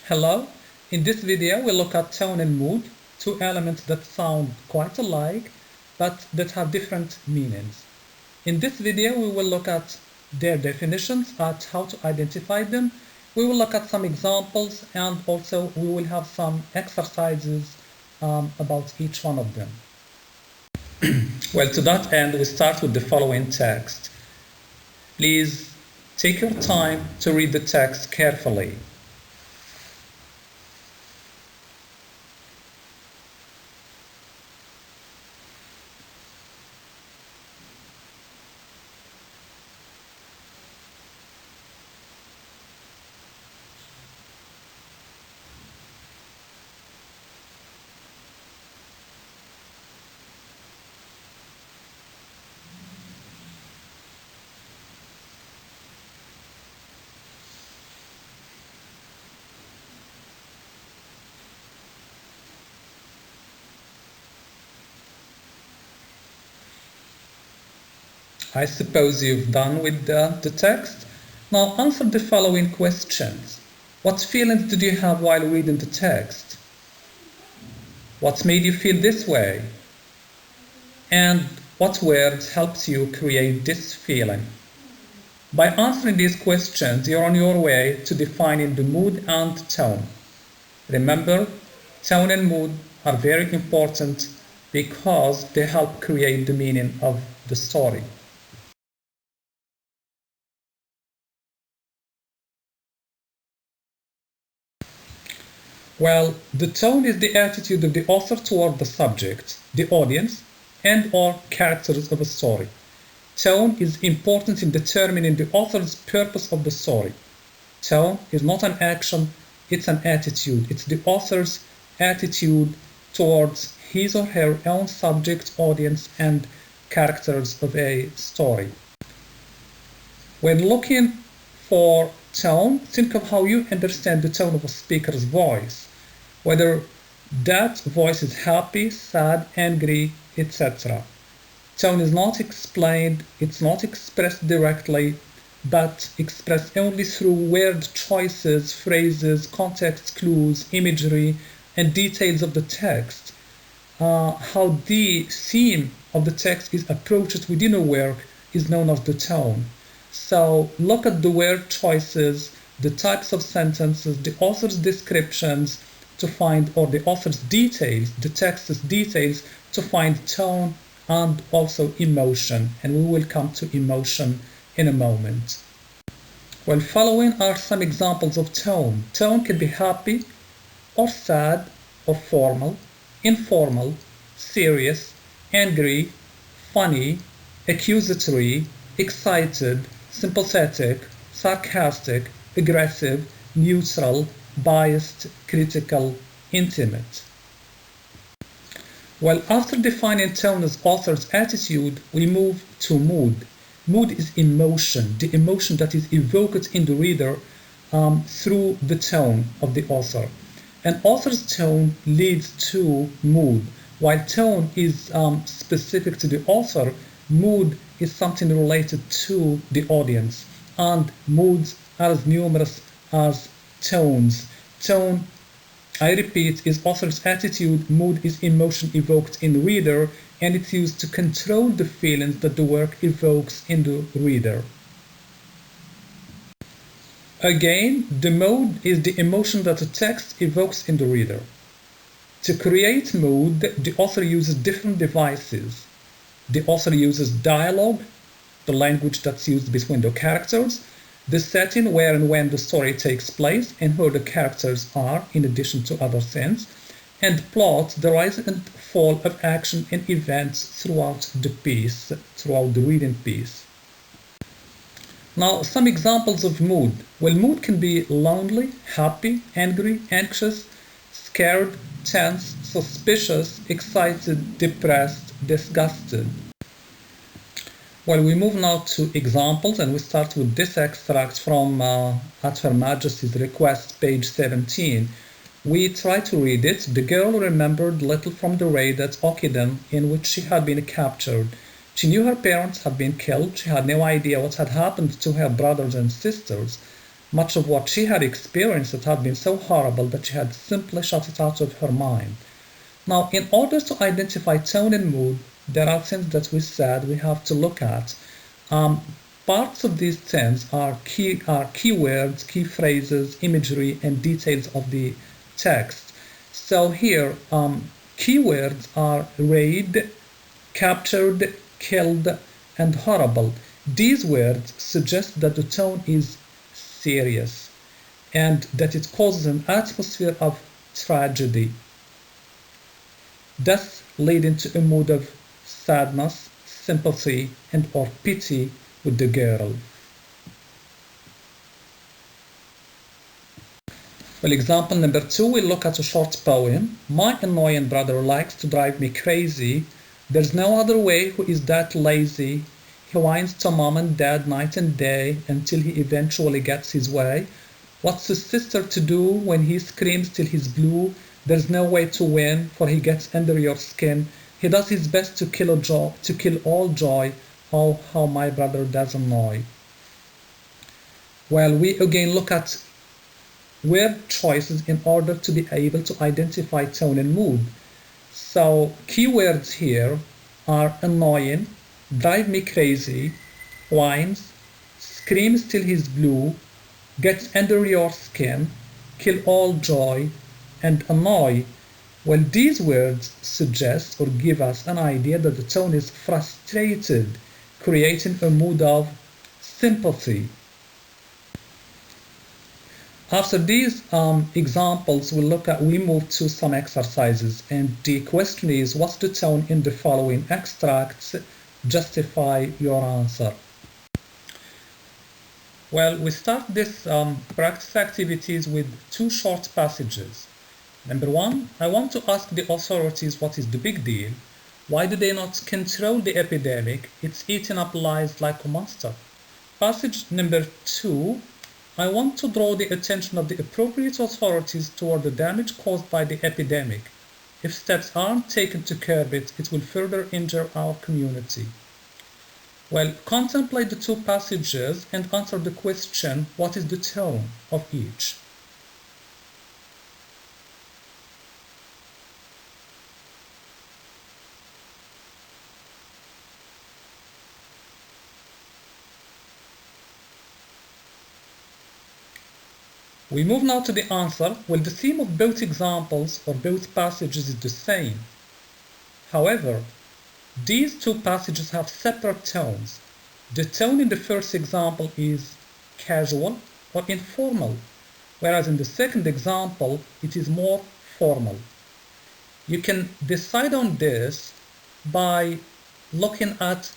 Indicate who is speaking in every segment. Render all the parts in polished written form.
Speaker 1: Hello, in this video we'll look at tone and mood, two elements that sound quite alike but that have different meanings. In this video we will look at their definitions, at how to identify them. We will look at some examples and also we will have some exercises about each one of them. Well, to that end we start with the following text. Please take your time to read the text carefully. I suppose you've done with the text. Now answer the following questions. What feelings did you have while reading the text? What made you feel this way? And what words helped you create this feeling? By answering these questions, you're on your way to defining the mood and tone. Remember, tone and mood are very important because they help create the meaning of the story. Well, the tone is the attitude of the author toward the subject, the audience, and/or characters of a story. Tone is important in determining the author's purpose of the story. Tone is not an action, it's an attitude. It's the author's attitude towards his or her own subject, audience, and characters of a story. When looking for tone, think of how you understand the tone of a speaker's voice, whether that voice is happy, sad, angry, etc. Tone is not explained, it's not expressed directly, but expressed only through word choices, phrases, context clues, imagery, and details of the text. How the theme of the text is approached within a work is known as the tone. So look at the word choices, the types of sentences, the author's descriptions to find, or the author's details, the text's details to find tone and also emotion. And we will come to emotion in a moment. Well, following are some examples of tone. Tone can be happy or sad or formal, informal, serious, angry, funny, accusatory, excited, sympathetic, sarcastic, aggressive, neutral, biased, critical, intimate. Well, after defining tone as author's attitude, we move to mood. Mood is emotion, the emotion that is evoked in the reader through the tone of the author. An author's tone leads to mood. While tone is specific to the author, mood is something related to the audience, and moods are as numerous as tones. Tone, I repeat, is author's attitude. Mood is emotion evoked in the reader, and it's used to control the feelings that the work evokes in the reader. Again, the mood is the emotion that the text evokes in the reader. To create mood, the author uses different devices. The author uses dialogue, the language that's used between the characters, the setting where and when the story takes place and who the characters are, in addition to other things, and plot, the rise and fall of action and events throughout the piece, throughout the reading piece. Now, some examples of mood. Well, mood can be lonely, happy, angry, anxious, scared, tense, suspicious, excited, depressed, disgusted. Well, we move now to examples, and we start with this extract from At Her Majesty's Request, page 17. We try to read it. The girl remembered little from the raid at Ockenden in which she had been captured. She knew her parents had been killed. She had no idea what had happened to her brothers and sisters. Much of what she had experienced had been so horrible that she had simply shut it out of her mind. Now, in order to identify tone and mood, there are things that we said we have to look at. Parts of these things are keywords, key phrases, imagery, and details of the text. So here, keywords are raid, captured, killed, and horrible. These words suggest that the tone is serious and that it causes an atmosphere of tragedy, thus leading to a mood of sadness, sympathy, and or pity with the girl. Well, example number 2, we look at a short poem. My annoying brother likes to drive me crazy. There's no other way, who is that lazy? He whines to mom and dad night and day until he eventually gets his way. What's his sister to do when he screams till he's blue? There's no way to win, for he gets under your skin. He does his best to kill all joy. Oh, how my brother does annoy. Well, we again look at word choices in order to be able to identify tone and mood. So keywords here are annoying, drive me crazy, whines, screams till he's blue, gets under your skin, kill all joy, and annoy. Well, these words suggest or give us an idea that the tone is frustrated, creating a mood of sympathy. After these examples, we move to some exercises, and the question is, what's the tone in the following extracts? Justify your answer. Well, we start this practice activities with 2 short passages. Number 1, I want to ask the authorities what is the big deal. Why do they not control the epidemic? It's eating up lives like a monster. Passage number 2, I want to draw the attention of the appropriate authorities toward the damage caused by the epidemic. If steps aren't taken to curb it, it will further injure our community. Well, contemplate the 2 passages and answer the question, what is the tone of each? We move now to the answer. Well, the theme of both examples or both passages is the same. However, these 2 passages have separate tones. The tone in the first example is casual or informal, whereas in the second example, it is more formal. You can decide on this by looking at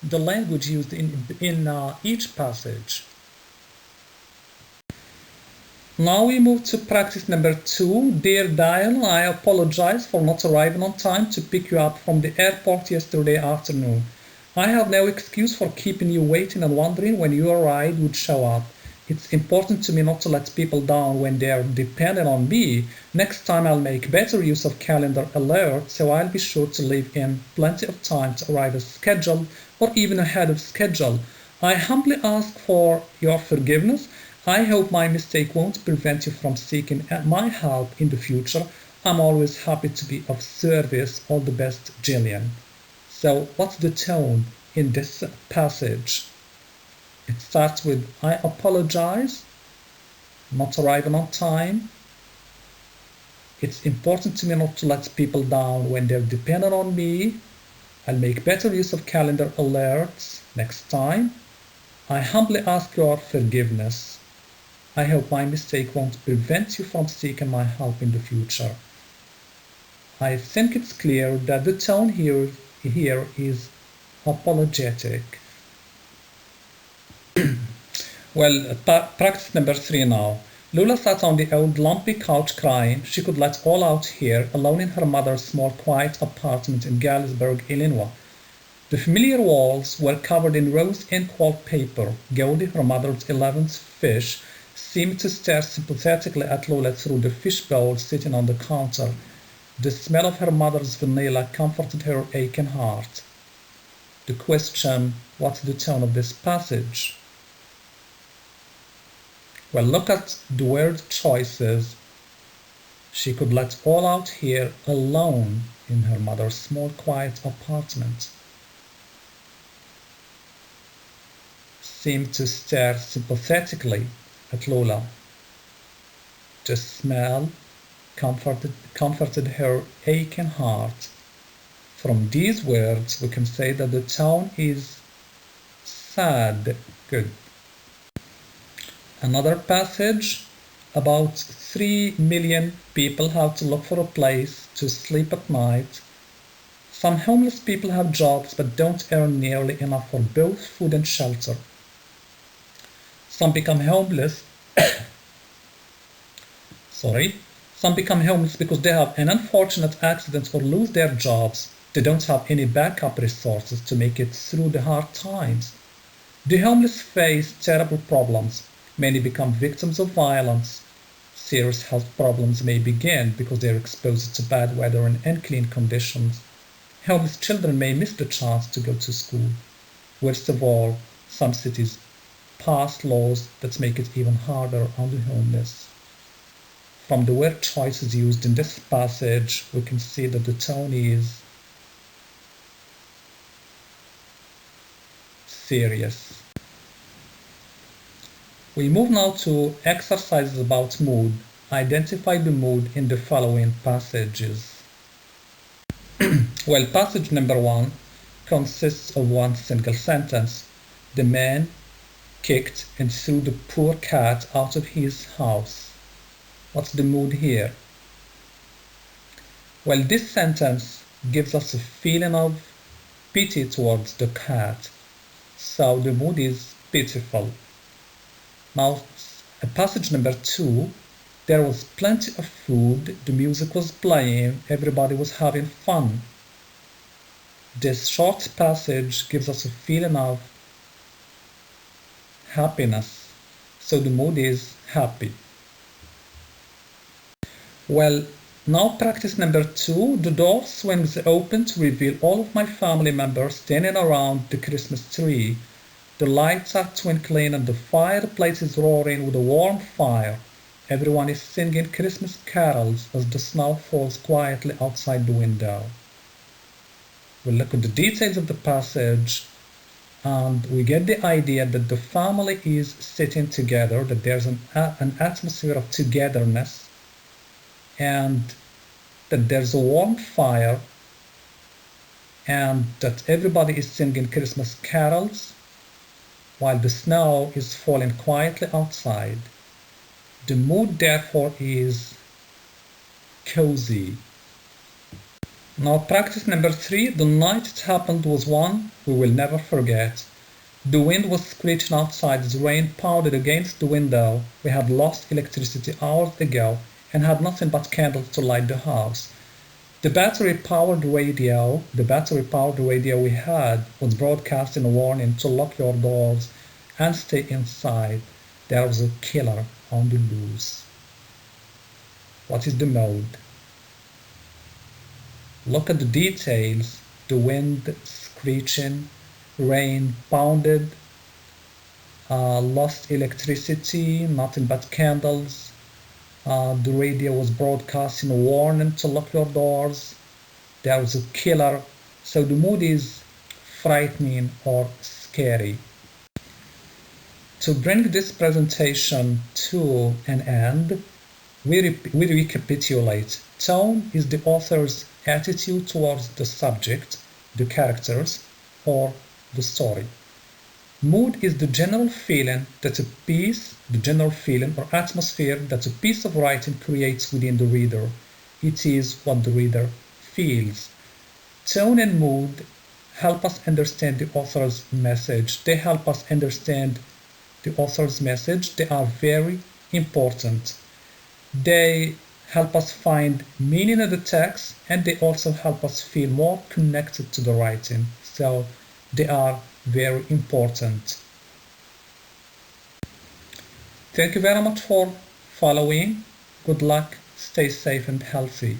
Speaker 1: the language used in each passage. Now we move to practice number 2. Dear Diane, I apologize for not arriving on time to pick you up from the airport yesterday afternoon. I have no excuse for keeping you waiting and wondering when your ride would show up. It's important to me not to let people down when they are dependent on me. Next time I'll make better use of calendar alerts, so I'll be sure to leave in plenty of time to arrive as scheduled or even ahead of schedule. I humbly ask for your forgiveness. I hope my mistake won't prevent you from seeking my help in the future. I'm always happy to be of service. All the best, Jillian. So what's the tone in this passage? It starts with, I apologize, not arriving on time. It's important to me not to let people down when they're dependent on me. I'll make better use of calendar alerts next time. I humbly ask your forgiveness. I hope my mistake won't prevent you from seeking my help in the future. I think it's clear that the tone here is apologetic. Well, practice number 3 now. Lula sat on the old lumpy couch crying. She could let all out here, alone in her mother's small quiet apartment in Galesburg, Illinois. The familiar walls were covered in rose ink wallpaper. Goldie, her mother's 11th fish, seemed to stare sympathetically at Lola through the fishbowl sitting on the counter. The smell of her mother's vanilla comforted her aching heart. The question, what's the tone of this passage? Well, look at the word choices. She could let all out here alone in her mother's small quiet apartment. Seemed to stare sympathetically at Lola. The smell comforted her aching heart. From these words, we can say that the town is sad. Good. Another passage, about 3 million people have to look for a place to sleep at night. Some homeless people have jobs but don't earn nearly enough for both food and shelter. Some become homeless Some become homeless because they have an unfortunate accident or lose their jobs. They don't have any backup resources to make it through the hard times. The homeless face terrible problems. Many become victims of violence. Serious health problems may begin because they are exposed to bad weather and unclean conditions. Homeless children may miss the chance to go to school. Worst of all, some cities pass laws that make it even harder on the homeless. From the word choices used in this passage, we can see that the tone is serious. We move now to exercises about mood. Identify the mood in the following passages. Well, passage number 1 consists of one single sentence. The man kicked and threw the poor cat out of his house. What's the mood here? Well, this sentence gives us a feeling of pity towards the cat. So the mood is pitiful. Now, passage number 2, there was plenty of food, the music was playing, everybody was having fun. This short passage gives us a feeling of happiness. So the mood is happy. Well, now practice number 2, the door swings open to reveal all of my family members standing around the Christmas tree. The lights are twinkling and the fireplace is roaring with a warm fire. Everyone is singing Christmas carols as the snow falls quietly outside the window. We'll look at the details of the passage and we get the idea that the family is sitting together, that there's an atmosphere of togetherness, and that there's a warm fire, and that everybody is singing Christmas carols while the snow is falling quietly outside. The mood, therefore, is cozy. Now, practice number 3, the night it happened was one we will never forget. The wind was screeching outside as rain pounded against the window. We had lost electricity hours ago and had nothing but candles to light the house. The battery-powered radio we had was broadcasting a warning to lock your doors and stay inside. There was a killer on the loose. What is the mode? Look at the details. The wind screeching, rain pounded, lost electricity, nothing but candles. The radio was broadcasting a warning to lock your doors. There was a killer. So the mood is frightening or scary. To bring this presentation to an end, we recapitulate. Tone is the author's attitude towards the subject, the characters, or the story. Mood is the general feeling or atmosphere that a piece of writing creates within the reader. It is what the reader feels. Tone and mood help us understand the author's message. They help us understand the author's message. They are very important. They help us find meaning in the text, and they also help us feel more connected to the writing. So they are very important. Thank you very much for following. Good luck, stay safe and healthy.